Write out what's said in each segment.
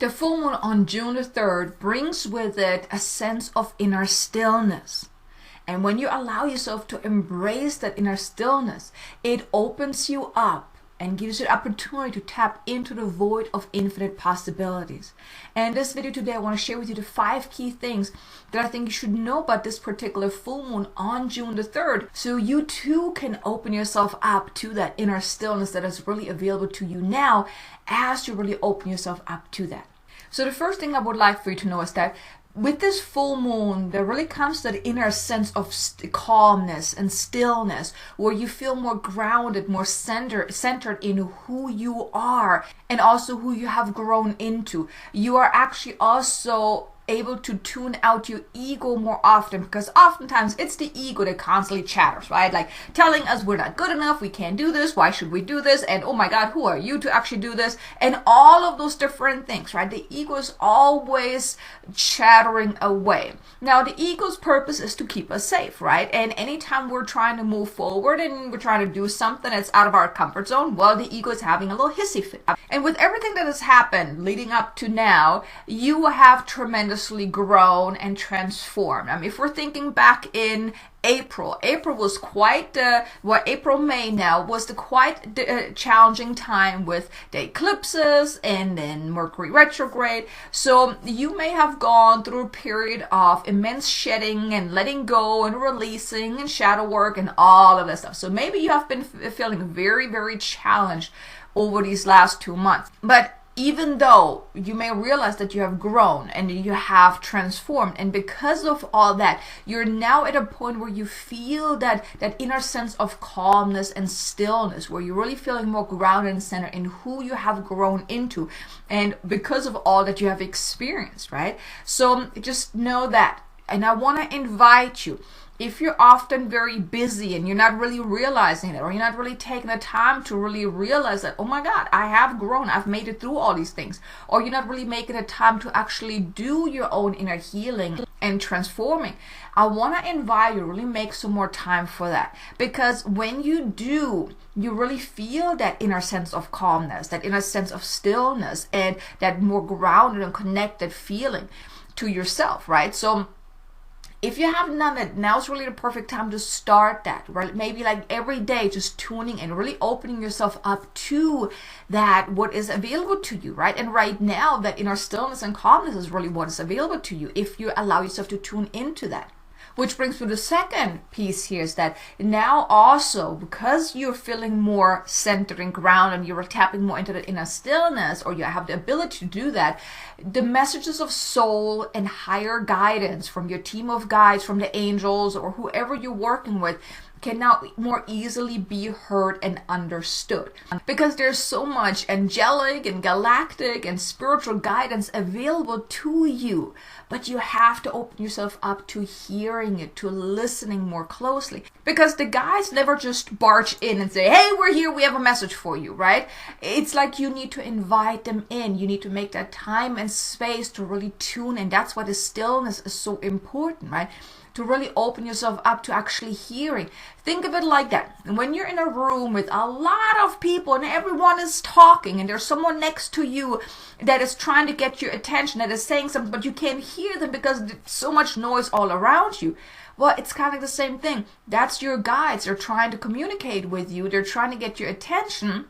The full moon on June the 3rd brings with it a sense of inner stillness. And when you allow yourself to embrace that inner stillness, it opens you up and gives you the opportunity to tap into the void of infinite possibilities. And in this video today, I want to share with you the 5 key things that I think you should know about this particular full moon on June the 3rd, so you too can open yourself up to that inner stillness that is really available to you now as you really open yourself up to that. So the first thing I would like for you to know is that with this full moon, there really comes that inner sense of calmness and stillness, where you feel more grounded, more centered in who you are and also who you have grown into. You are actually also able to tune out your ego more often, because oftentimes it's the ego that constantly chatters, right? Like telling us we're not good enough, we can't do this, why should we do this, and oh my god, who are you to actually do this, and all of those different things, right? The ego is always chattering away. Now the ego's purpose is to keep us safe, right? And anytime we're trying to move forward and we're trying to do something that's out of our comfort zone, well, the ego is having a little hissy fit. And with everything that has happened leading up to now, you have tremendously grown and transformed. I mean, if we're thinking back in April was quite, May now was the quite challenging time with the eclipses and then Mercury retrograde. So you may have gone through a period of immense shedding and letting go and releasing and shadow work and all of that stuff. So maybe you have been feeling very, very challenged over these last 2 months. But even though you may realize that you have grown and you have transformed, and because of all that, you're now at a point where you feel that inner sense of calmness and stillness, where you're really feeling more grounded and centered in who you have grown into, and because of all that you have experienced, right? So just know that. And I want to invite you, if you're often very busy and you're not really realizing it, or you're not really taking the time to really realize that, oh my God, I have grown, I've made it through all these things, or you're not really making the time to actually do your own inner healing and transforming, I want to invite you to really make some more time for that. Because when you do, you really feel that inner sense of calmness, that inner sense of stillness, and that more grounded and connected feeling to yourself, right? So if you haven't done it, now's really the perfect time to start that, right? Maybe like every day, just tuning in, really opening yourself up to that, what is available to you, right? And right now, that inner stillness and calmness is really what is available to you if you allow yourself to tune into that. Which brings me to the second piece here, is that now also, because you're feeling more centered and grounded and you're tapping more into the inner stillness, or you have the ability to do that, the messages of soul and higher guidance from your team of guides, from the angels, or whoever you're working with, can now more easily be heard and understood, because there's so much angelic and galactic and spiritual guidance available to you, but you have to open yourself up to hearing it, to listening more closely, because the guides never just barge in and say, hey, we're here, we have a message for you, right? It's like you need to invite them in. You need to make that time and space to really tune in. That's why the stillness is so important, right? To really open yourself up to actually hearing. Think of it like that. And when you're in a room with a lot of people and everyone is talking, and there's someone next to you that is trying to get your attention, that is saying something, but you can't hear them because there's so much noise all around you. Well, it's kind of like the same thing. That's your guides. They're trying to communicate with you. They're trying to get your attention.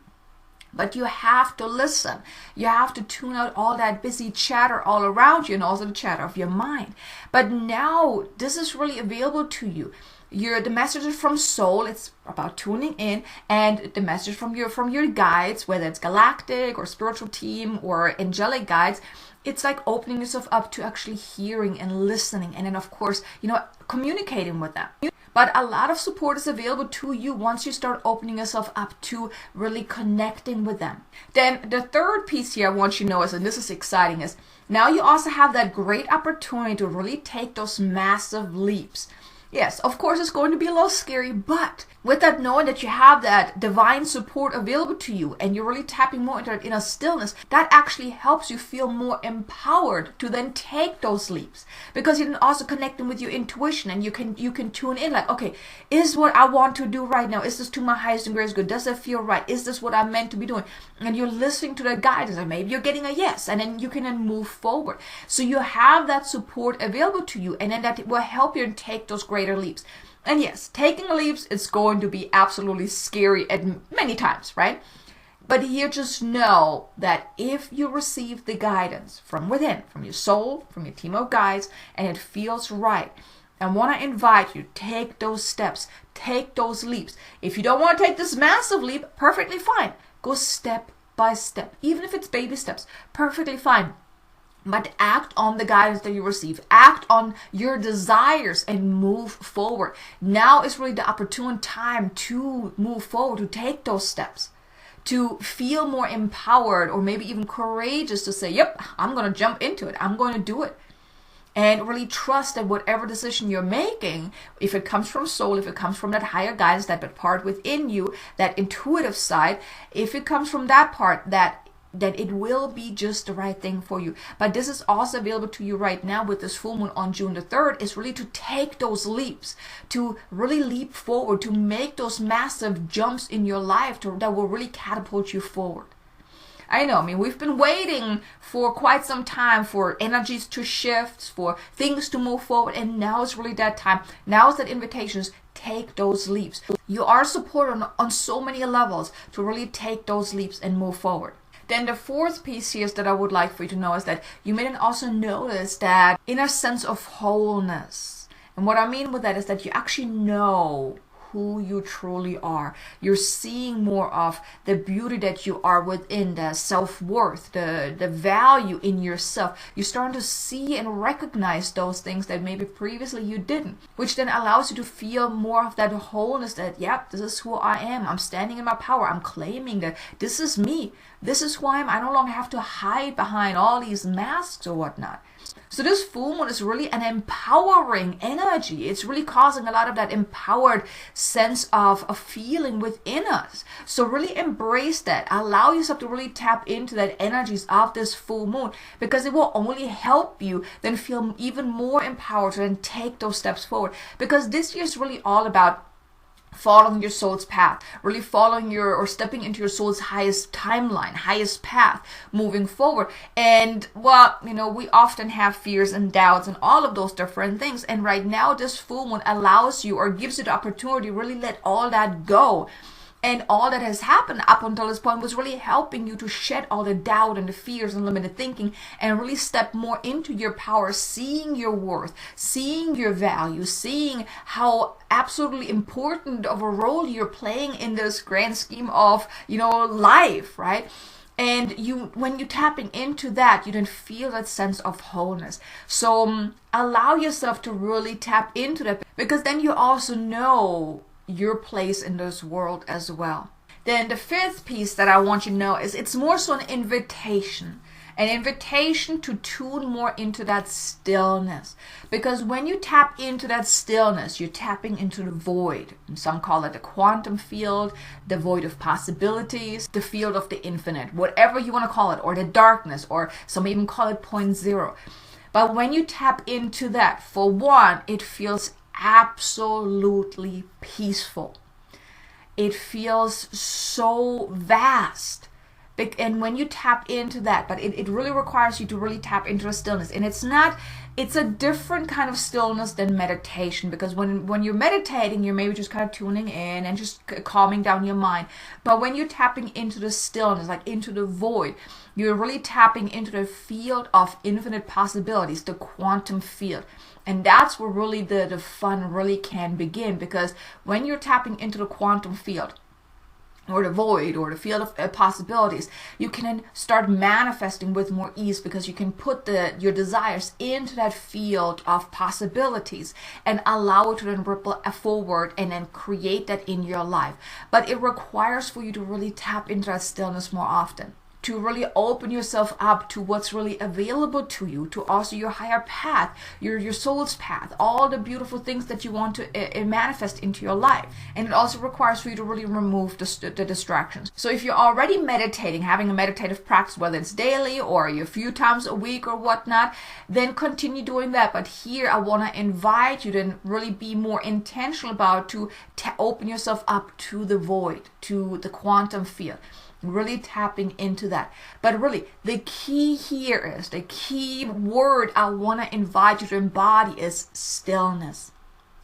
But you have to listen. You have to tune out all that busy chatter all around you, and also the chatter of your mind. But now this is really available to you. The messages from soul, it's about tuning in, and the message from your guides, whether it's galactic or spiritual team or angelic guides, it's like opening yourself up to actually hearing and listening, and then of course, communicating with them. But a lot of support is available to you once you start opening yourself up to really connecting with them. Then the third piece here I want you to know is, and this is exciting, is now you also have that great opportunity to really take those massive leaps. Yes, of course it's going to be a little scary, but with that knowing that you have that divine support available to you and you're really tapping more into that inner stillness, that actually helps you feel more empowered to then take those leaps, because you're then also connecting with your intuition, and you can tune in like, okay, is what I want to do right now, is this to my highest and greatest good? Does it feel right? Is this what I'm meant to be doing? And you're listening to that guidance, and maybe you're getting a yes, and then you can then move forward. So you have that support available to you, and then that will help you take those greater leaps. And yes, taking leaps is going to be absolutely scary at many times, right? But here, just know that if you receive the guidance from within, from your soul, from your team of guides, and it feels right, I want to invite you, take those steps, take those leaps. If you don't want to take this massive leap, perfectly fine. Go step by step, even if it's baby steps, perfectly fine. But act on the guidance that you receive. Act on your desires and move forward. Now is really the opportune time to move forward, to take those steps, to feel more empowered, or maybe even courageous to say, yep, I'm going to jump into it. I'm going to do it. And really trust that whatever decision you're making, if it comes from soul, if it comes from that higher guidance, that part within you, that intuitive side, if it comes from that part, that it will be just the right thing for you. But this is also available to you right now with this full moon on June the 3rd, is really to take those leaps, to really leap forward, to make those massive jumps in your life that will really catapult you forward. I know, we've been waiting for quite some time for energies to shift, for things to move forward, and now is really that time. Now is that invitation. Take those leaps. You are supported on so many levels to really take those leaps and move forward. Then the fourth piece here that I would like for you to know is that you may then also notice that inner sense of wholeness. And what I mean with that is that you actually know who you truly are. You're seeing more of the beauty that you are within, the self-worth, the value in yourself. You're starting to see and recognize those things that maybe previously you didn't, which then allows you to feel more of that wholeness, that, yep, this is who I am. I'm standing in my power. I'm claiming that this is me. This is who I am. I no longer have to hide behind all these masks or whatnot. So this full moon is really an empowering energy. It's really causing a lot of that empowered sense of a feeling within us. So really embrace that. Allow yourself to really tap into that energies of this full moon, because it will only help you then feel even more empowered to then take those steps forward. Because this year is really all about following your soul's path, really following or stepping into your soul's highest timeline, highest path, moving forward. And well, we often have fears and doubts and all of those different things. And right now, this full moon allows you, or gives you the opportunity to really let all that go. And all that has happened up until this point was really helping you to shed all the doubt and the fears and limited thinking, and really step more into your power, seeing your worth, seeing your value, seeing how absolutely important of a role you're playing in this grand scheme of, life, right? And when you're tapping into that, you then feel that sense of wholeness. So allow yourself to really tap into that, because then you also know your place in this world as well. Then the fifth piece that I want you to know is it's more so an invitation to tune more into that stillness. Because when you tap into that stillness, you're tapping into the void. And some call it the quantum field, the void of possibilities, the field of the infinite, whatever you want to call it, or the darkness, or some even call it point zero. But when you tap into that, for one, it feels absolutely peaceful. It feels so vast. And when you tap into that, but it really requires you to really tap into a stillness. And it's a different kind of stillness than meditation, because when you're meditating, you're maybe just kind of tuning in and just calming down your mind. But when you're tapping into the stillness, like into the void, you're really tapping into the field of infinite possibilities, the quantum field. And that's where really the fun really can begin, because when you're tapping into the quantum field, or the void, or the field of possibilities, you can then start manifesting with more ease, because you can put your desires into that field of possibilities and allow it to then ripple forward and then create that in your life. But it requires for you to really tap into that stillness more often. to really open yourself up to what's really available to you, to also your higher path, your soul's path, all the beautiful things that you want to manifest into your life. And it also requires for you to really remove the distractions. So if you're already meditating, having a meditative practice, whether it's daily or a few times a week or whatnot, then continue doing that. But here I want to invite you to really be more intentional about to open yourself up to the void, to the quantum field. Really tapping into that. But really, the key here is, the key word I want to invite you to embody is stillness.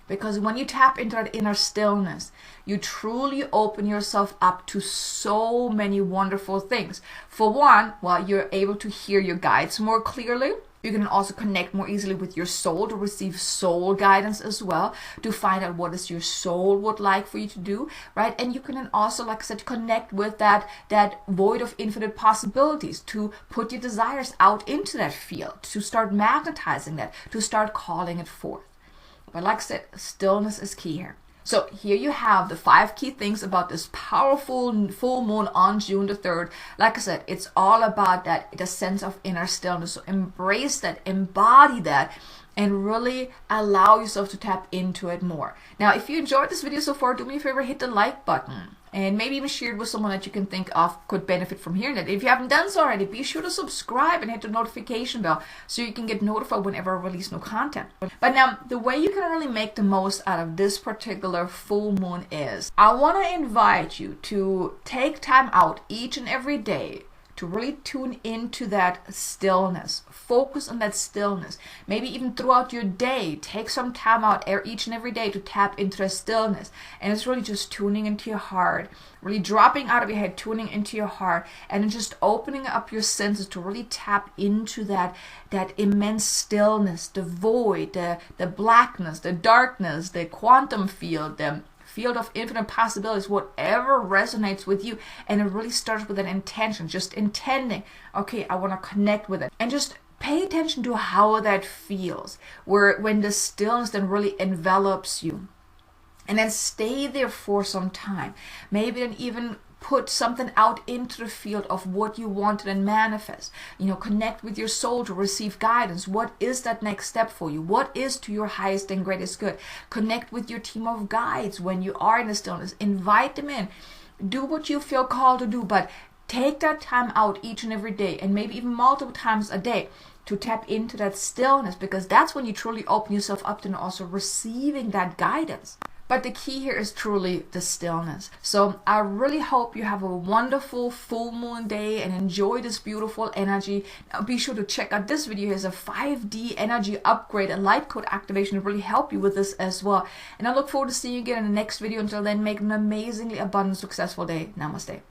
Because when you tap into that inner stillness, you truly open yourself up to so many wonderful things. For one, well, you're able to hear your guides more clearly. You can also connect more easily with your soul to receive soul guidance as well, to find out what is your soul would like for you to do, right? And you can then also, like I said, connect with that void of infinite possibilities, to put your desires out into that field, to start magnetizing that, to start calling it forth. But like I said, stillness is key here. So here you have the 5 key things about this powerful full moon on June the 3rd. Like I said, it's all about the sense of inner stillness. So embrace that, embody that, and really allow yourself to tap into it more. Now, if you enjoyed this video so far, do me a favor, hit the like button. And maybe even share it with someone that you can think of could benefit from hearing it. If you haven't done so already, be sure to subscribe and hit the notification bell so you can get notified whenever I release new content. But now, the way you can really make the most out of this particular full moon is, I want to invite you to take time out each and every day to really tune into that stillness. Focus on that stillness. Maybe even throughout your day, take some time out each and every day to tap into the stillness. And it's really just tuning into your heart, really dropping out of your head, tuning into your heart, and then just opening up your senses to really tap into that immense stillness, the void, the blackness, the darkness, the quantum field, the field of infinite possibilities, whatever resonates with you. And it really starts with an intention, just intending, okay, I want to connect with it, and just pay attention to how that feels, when the stillness then really envelops you. And then stay there for some time. Maybe then even put something out into the field of what you wanted and manifest. Connect with your soul to receive guidance. What is that next step for you? What is to your highest and greatest good? Connect with your team of guides when you are in the stillness. Invite them in. Do what you feel called to do, but take that time out each and every day, and maybe even multiple times a day, to tap into that stillness, because that's when you truly open yourself up to also receiving that guidance. But the key here is truly the stillness. So I really hope you have a wonderful full moon day and enjoy this beautiful energy. Now be sure to check out this video. Here's a 5D energy upgrade, a light code activation to really help you with this as well. And I look forward to seeing you again in the next video. Until then, make an amazingly abundant, successful day. Namaste.